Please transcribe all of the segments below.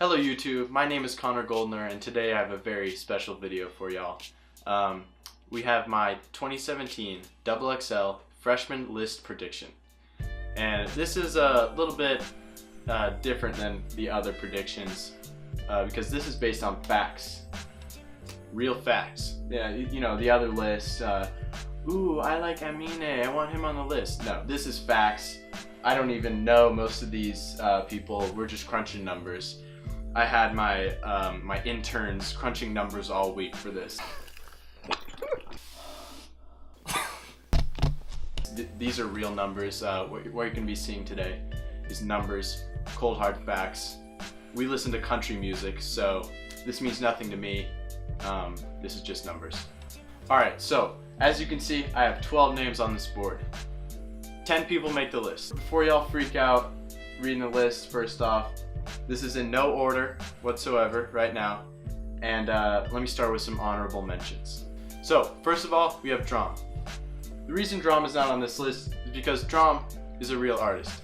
Hello YouTube, my name is Connor Goldner and today I have a very special video for y'all. We have my 2017 XXL freshman list prediction. And this is a little bit different than the other predictions because this is based on facts. Real facts. Yeah, you know, the other lists, ooh, I like Amine, I want him on the list. No, this is facts. I don't even know most of these people, we're just crunching numbers. I had my my interns crunching numbers all week for this. These are real numbers. What you're going to be seeing today is numbers, cold hard facts. We listen to country music, so this means nothing to me. This is just numbers. Alright, so as you can see, I have 12 names on this board. 10 people make the list. Before y'all freak out reading the list, first off, this is in no order whatsoever right now, and let me start with some honorable mentions. So, first of all, we have Drum. The reason Drum is not on this list is because Drum is a real artist.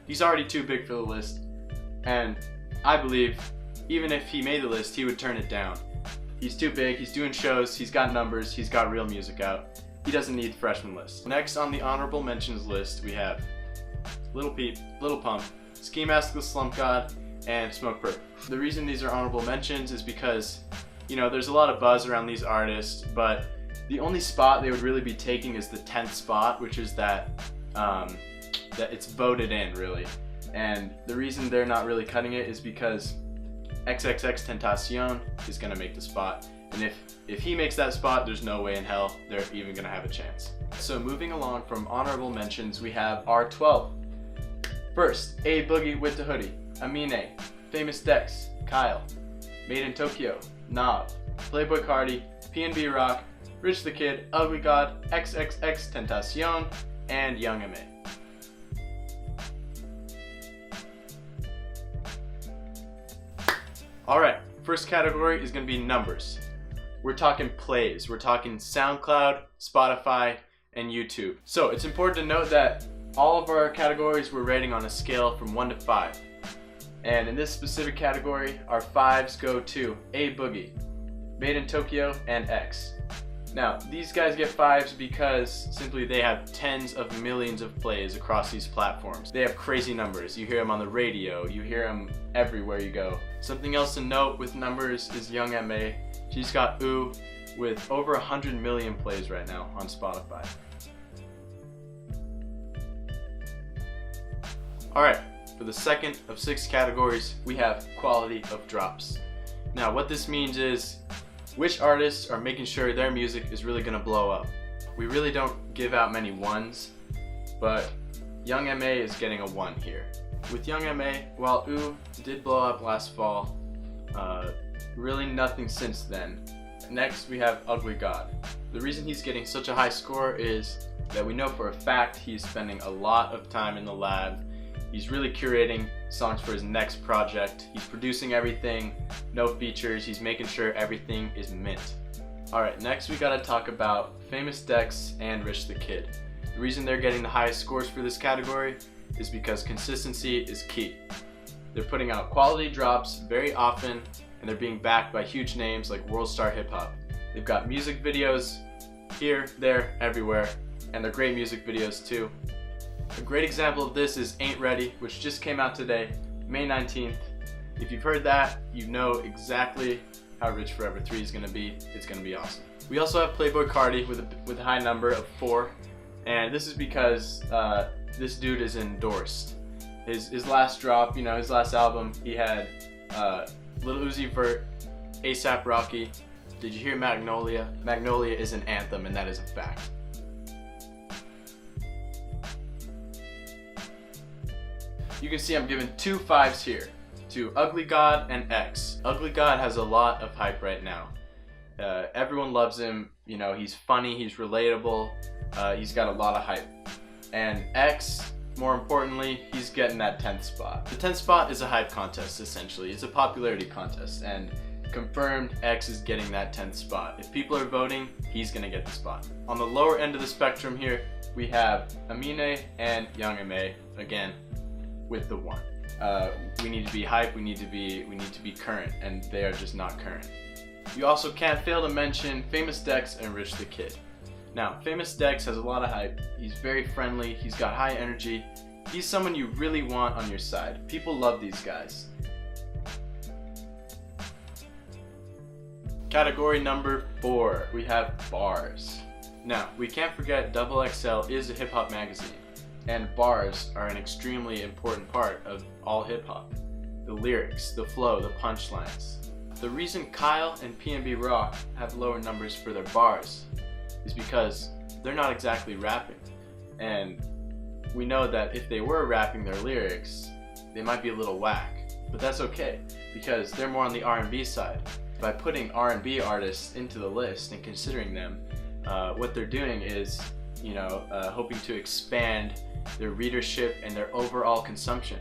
He's already too big for the list, and I believe even if he made the list, he would turn it down. He's too big, he's doing shows, he's got numbers, he's got real music out. He doesn't need the freshman list. Next on the honorable mentions list, we have Lil Peep, Lil Pump, Ski Mask the Slump God, and Smokepurpp. The reason these are honorable mentions is because, you know, there's a lot of buzz around these artists, but the only spot they would really be taking is the 10th spot, which is that it's voted in, really. And the reason they're not really cutting it is because XXXTentacion is gonna make the spot. And if he makes that spot, there's no way in hell they're even gonna have a chance. So moving along from honorable mentions, we have our 12. First, A Boogie with the Hoodie, Amine, Famous Dex, Kyle, Made in Tokyo, Nav, Playboi Carti, PNB Rock, Rich the Kid, Ugly God, XXXTentacion, and Young M.A. Alright, first category is going to be numbers. We're talking plays, we're talking SoundCloud, Spotify, and YouTube. So it's important to note that all of our categories we're rating on a scale from 1 to 5. And in this specific category, our 5s go to A Boogie, Made in Tokyo, and X. Now, these guys get 5s because simply they have tens of millions of plays across these platforms. They have crazy numbers. You hear them on the radio, you hear them everywhere you go. Something else to note with numbers is Young M.A. She's got Ooh with over 100 million plays right now on Spotify. Alright, for the second of 6 categories, we have quality of drops. Now, what this means is which artists are making sure their music is really gonna blow up. We really don't give out many 1s, but Young M.A. is getting a 1 here. With Young M.A., while Ooh did blow up last fall, really nothing since then. Next, we have Ugly God. The reason he's getting such a high score is that we know for a fact he's spending a lot of time in the lab. He's really curating songs for his next project. He's producing everything, no features. He's making sure everything is mint. Alright, next we gotta talk about Famous Dex and Rich the Kid. The reason they're getting the highest scores for this category is because consistency is key. They're putting out quality drops very often, and they're being backed by huge names like World Star Hip Hop. They've got music videos here, there, everywhere, and they're great music videos too. A great example of this is Ain't Ready, which just came out today, May 19th. If you've heard that, you know exactly how Rich Forever 3 is going to be. It's going to be awesome. We also have Playboi Carti with a high number of 4, and this is because this dude is endorsed. His last drop, you know, his last album, he had Lil Uzi Vert, A$AP Rocky. Did you hear Magnolia? Magnolia is an anthem, and that is a fact. You can see I'm giving 2 5s here to Ugly God and X. Ugly God has a lot of hype right now. Everyone loves him. You know, he's funny, he's relatable, he's got a lot of hype. And X, more importantly, he's getting that 10th spot. The 10th spot is a hype contest, essentially. It's a popularity contest, and confirmed X is getting that 10th spot. If people are voting, he's gonna get the spot. On the lower end of the spectrum here, we have Amine and Young M.A. again with the 1. We need to be hype, we need to be current, and they are just not current. You also can't fail to mention Famous Dex and Rich the Kid. Now, Famous Dex has a lot of hype. He's very friendly, he's got high energy. He's someone you really want on your side. People love these guys. Category number 4, we have bars. Now, we can't forget XXL is a hip hop magazine, and bars are an extremely important part of all hip hop. The lyrics, the flow, the punchlines. The reason Kyle and PNB Rock have lower numbers for their bars is because they're not exactly rapping. And we know that if they were rapping their lyrics, they might be a little whack. But that's okay, because they're more on the R&B side. By putting R&B artists into the list and considering them, what they're doing is, hoping to expand their readership and their overall consumption,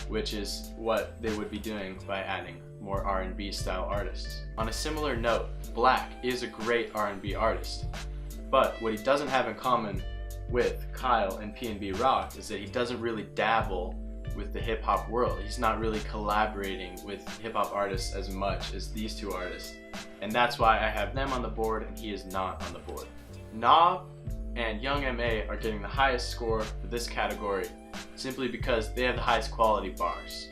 which is what they would be doing by adding more R&B style artists. On a similar note, Black is a great R&B artist, but what he doesn't have in common with Kyle and PNB Rock is that he doesn't really dabble with the hip hop world. He's not really collaborating with hip hop artists as much as these two artists, and that's why I have them on the board and he is not on the board. Nav and Young M.A are getting the highest score for this category simply because they have the highest quality bars.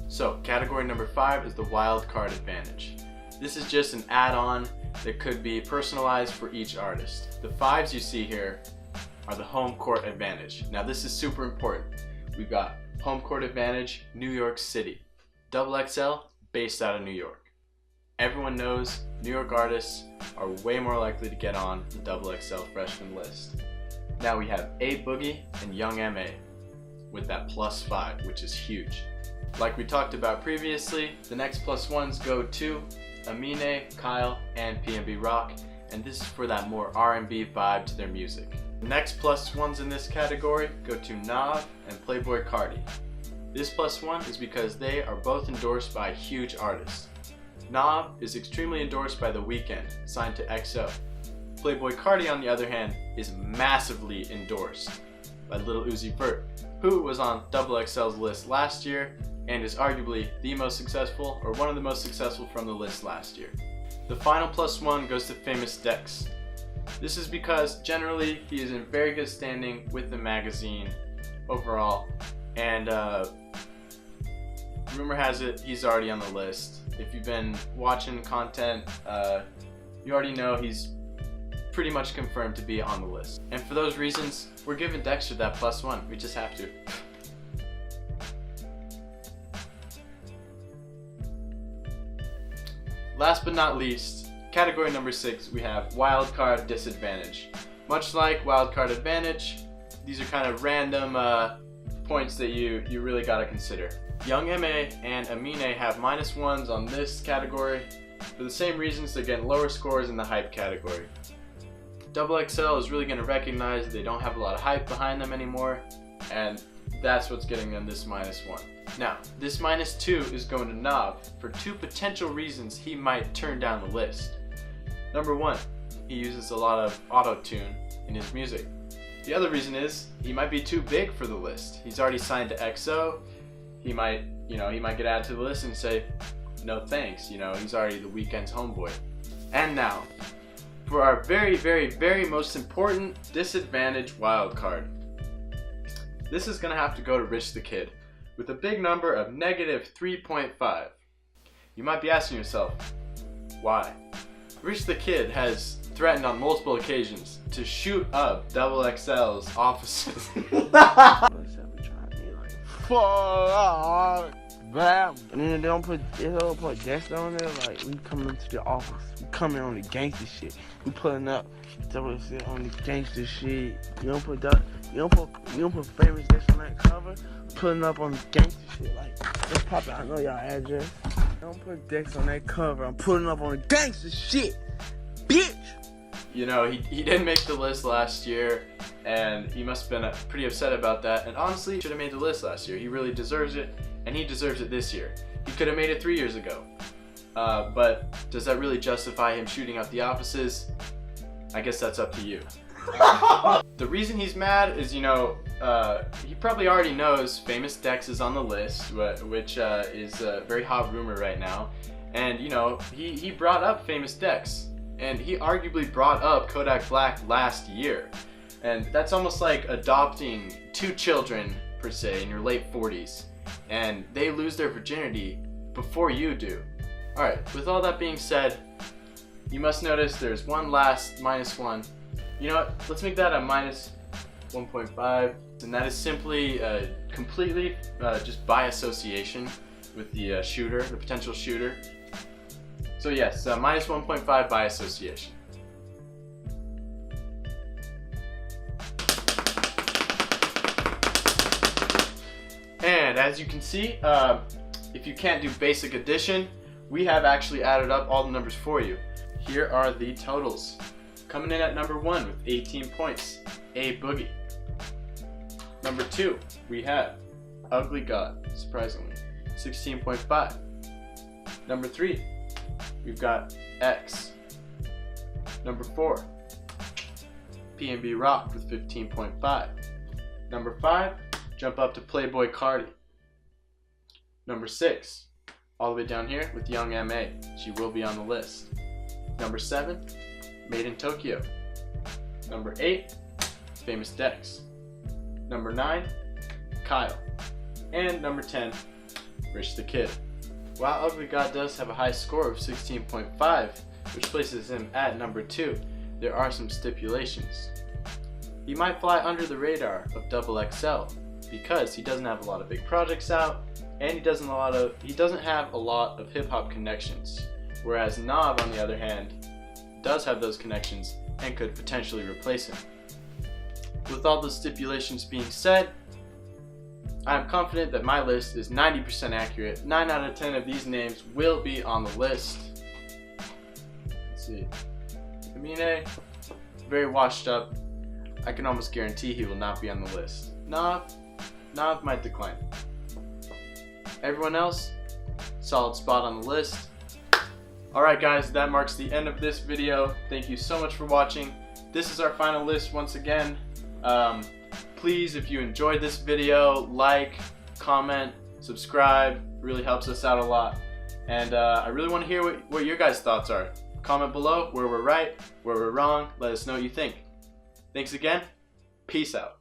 So, category number 5 is the wild card advantage. This is just an add-on that could be personalized for each artist. The 5s you see here are the home court advantage. Now this is super important. We've got home court advantage, New York City. XXL, based out of New York. Everyone knows New York artists are way more likely to get on the XXL freshman list. Now we have A Boogie and Young M.A with that +5, which is huge. Like we talked about previously, the next +1s go to Amine, Kyle, and PNB Rock, and this is for that more R&B vibe to their music. The next +1s in this category go to Nav and Playboi Carti. This +1 is because they are both endorsed by huge artists. Nav is extremely endorsed by The Weeknd, signed to EXO. Playboi Carti, on the other hand, is massively endorsed by Lil Uzi Vert, who was on XXL's list last year and is arguably the most successful, or one of the most successful from the list last year. The final +1 goes to Famous Dex. This is because generally he is in very good standing with the magazine overall, and rumor has it he's already on the list. If you've been watching content, you already know he's pretty much confirmed to be on the list. And for those reasons, we're giving Dexter that +1. We just have to. Last but not least, category number 6, we have wildcard disadvantage. Much like wildcard advantage, these are kind of random points that you really gotta consider. Young M.A and Amine have -1s on this category. For the same reasons, they're getting lower scores in the hype category. XXL is really gonna recognize that they don't have a lot of hype behind them anymore, and that's what's getting them this -1. Now, this -2 is going to Nav for 2 potential reasons he might turn down the list. Number 1, he uses a lot of auto-tune in his music. The other reason is he might be too big for the list. He's already signed to EXO. He might get added to the list and say, no thanks, he's already The Weeknd's homeboy. And now, for our very, very, very most important disadvantage wildcard. This is gonna have to go to Rich the Kid, with a big number of -3.5. You might be asking yourself, why? Rich the Kid has threatened on multiple occasions to shoot up XXL's offices. Fuck, bam. And then they don't put Dexter on there. Like, we coming to the office, we coming on the gangster shit. We putting up WXL on the gangster shit. You don't put Famous Dex on that cover. Putting up on the gangster shit. Like, let's pop it. I know y'all address. Don't put Dex on that cover. I'm putting up on the gangster shit, bitch. He didn't make the list last year, and he must have been pretty upset about that. And honestly, he should have made the list last year. He really deserves it, and he deserves it this year. He could have made it 3 years ago. But does that really justify him shooting up the offices? I guess that's up to you. The reason he's mad is, you know, he probably already knows Famous Dex is on the list, which is a very hot rumor right now. And, you know, he brought up Famous Dex, and he arguably brought up Kodak Black last year. And that's almost like adopting two children, per se, in your late 40s. And they lose their virginity before you do. Alright, with all that being said, you must notice there's one last -1. You know what? Let's make that a -1.5. And that is simply completely just by association with the shooter, the potential shooter. So yes, -1.5 by association. And as you can see, if you can't do basic addition, we have actually added up all the numbers for you. Here are the totals. Coming in at number 1 with 18 points, A Boogie. Number 2, we have Ugly God, surprisingly, 16.5. Number 3, we've got X. Number 4, PNB Rock with 15.5. Number 5, jump up to Playboy Cardi. Number 6, all the way down here with Young M.A. She will be on the list. Number 7, Made in Tokyo. Number 8, Famous Dex. Number 9, Kyle. And number 10, Rich the Kid. While Ugly God does have a high score of 16.5, which places him at number 2, there are some stipulations. He might fly under the radar of XXL because he doesn't have a lot of big projects out, and he doesn't have a lot of hip-hop connections, whereas Nav, on the other hand, does have those connections and could potentially replace him. With all the stipulations being said, I am confident that my list is 90% accurate. 9 out of 10 of these names will be on the list. Let's see. Amine, very washed up. I can almost guarantee he will not be on the list. Nav might decline. Everyone else, solid spot on the list. Alright guys, that marks the end of this video. Thank you so much for watching. This is our final list once again. Please, if you enjoyed this video, like, comment, subscribe. Really helps us out a lot. And I really want to hear what your guys' thoughts are. Comment below where we're right, where we're wrong. Let us know what you think. Thanks again. Peace out.